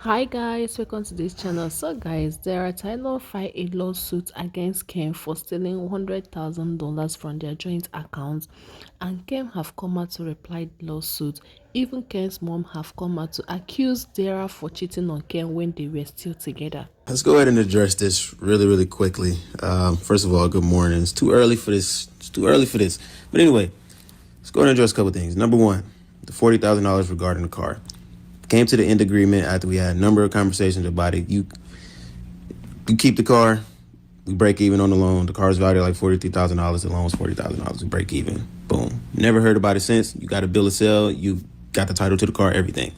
Hi guys, welcome to this channel. So guys, Sarah Taylor filed a lawsuit against Ken for stealing $100,000 from their joint account, and Ken have come out to reply the lawsuit. Even Ken's mom have come out to accuse Dara for cheating on Ken when they were still together. Let's go ahead and address this really quickly. First of all, good morning. It's too early for this. It's too early for this. But anyway, let's go ahead and address a couple things. Number one, the $40,000 regarding the car. Came to the end agreement after we had a number of conversations about it. You keep the car. We break even on the loan. The car's valued like $43,000. The loan was $40,000. We break even. Boom. Never heard about it since. You got a bill of sale. You got the title to the car. Everything.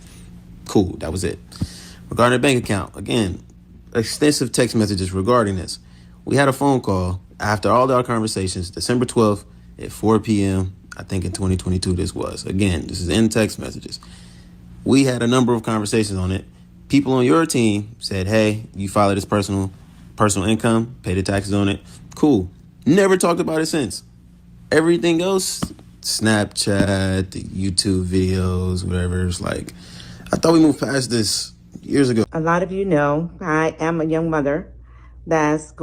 Cool. That was it. Regarding the bank account, again, extensive text messages regarding this. We had a phone call after all our conversations, December 12th at 4 p.m. I think in 2022 this was. Again, this is in text messages. We had a number of conversations on it. People on your team said, hey, you file this personal income, pay the taxes on it. Cool. Never talked about it since. Everything else, Snapchat, the YouTube videos, whatever. It's like, I thought we moved past this years ago. A lot of you know I am a young mother has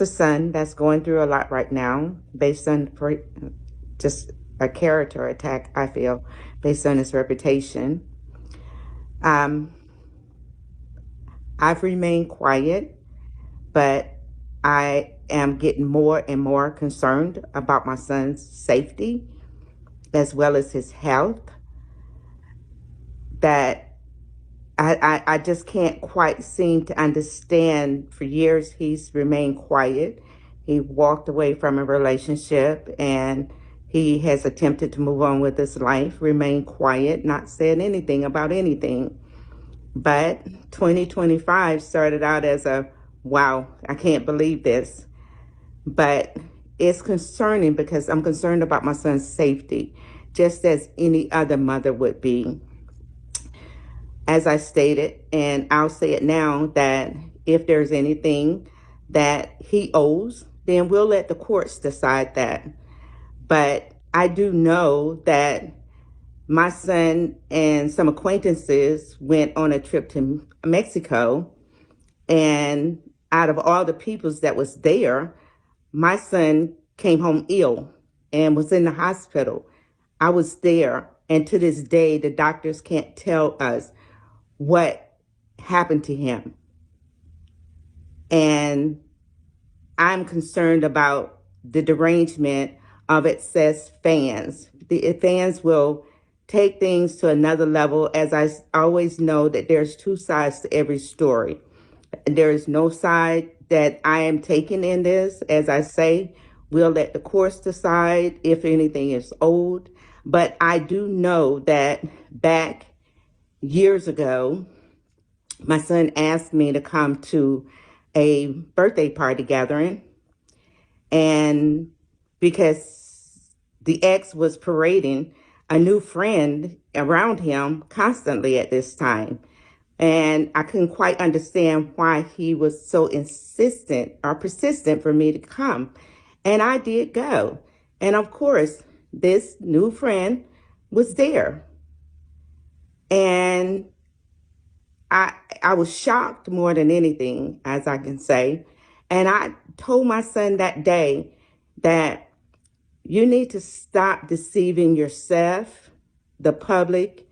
a son that's going through a lot right now based on just a character attack, I feel, based on his reputation. I've remained quiet, but I am getting more and more concerned about my son's safety as well as his health. That I just can't quite seem to understand. For years, he's remained quiet. He walked away from a relationship and he has attempted to move on with his life, remained quiet, not said anything about anything. But 2025 started out as a, wow, I can't believe this. But it's concerning because I'm concerned about my son's safety, just as any other mother would be. As I stated, and I'll say it now, that if there's anything that he owes, then we'll let the courts decide that. But I do know that my son and some acquaintances went on a trip to Mexico, and out of all the peoples that was there, my son came home ill and was in the hospital. I was there, and to this day, the doctors can't tell us what happened to him. And I'm concerned about the derangement of excess fans. The fans will take things to another level. As I always know, that there's two sides to every story. There is no side that I am taking in this. As I say, we'll let the courts decide if anything is owed. But I do know that back years ago, my son asked me to come to a birthday party gathering, and because the ex was parading a new friend around him constantly at this time. And I couldn't quite understand why he was so insistent or persistent for me to come. And I did go. And of course, this new friend was there. And I was shocked more than anything, as I can say. And I told my son that day that you need to stop deceiving yourself, the public,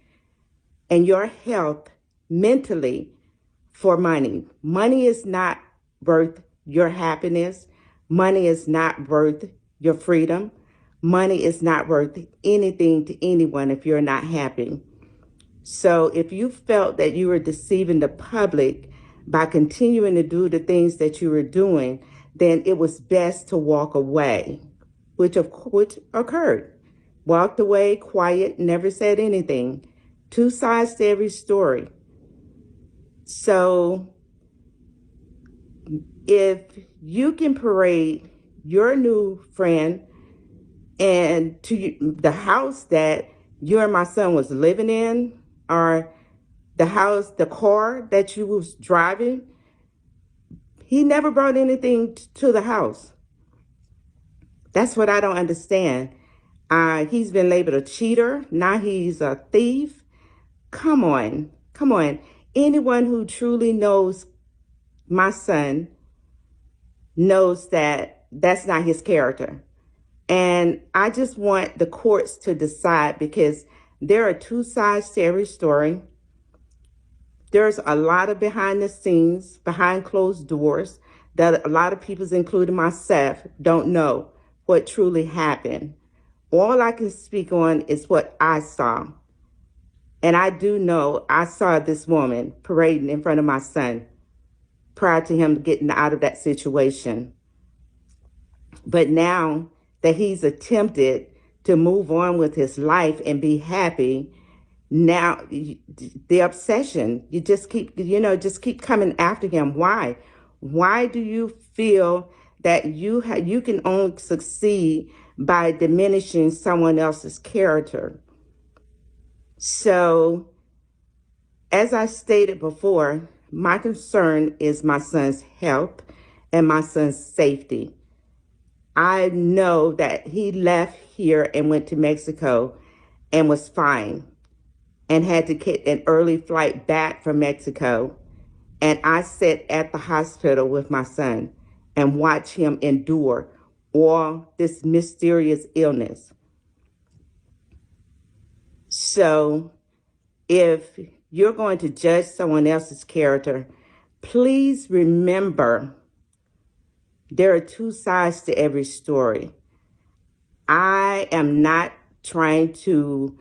and your health mentally for money. Money is not worth your happiness. Money is not worth your freedom. Money is not worth anything to anyone if you're not happy. So if you felt that you were deceiving the public by continuing to do the things that you were doing, then it was best to walk away, which occurred. Walked away, quiet, never said anything. Two sides to every story. So if you can parade your new friend and to the house that you and my son was living in, or the car that you was driving, he never brought anything to the house. That's what I don't understand. He's been labeled a cheater. Now he's a thief. Come on. Anyone who truly knows my son knows that that's not his character. And I just want the courts to decide, because there are two sides to every story. There's a lot of behind the scenes, behind closed doors, that a lot of people, including myself, don't know what truly happened. All I can speak on is what I saw. And I do know I saw this woman parading in front of my son prior to him getting out of that situation. But now that he's attempted to move on with his life and be happy, now the obsession, you just keep, just keep coming after him. Why do you feel that you can only succeed by diminishing someone else's character? So, as I stated before, my concern is my son's health and my son's safety. I know that he left here and went to Mexico and was fine, and had to get an early flight back from Mexico. And I sat at the hospital with my son and watched him endure all this mysterious illness. So if you're going to judge someone else's character, please remember there are two sides to every story. I am not trying to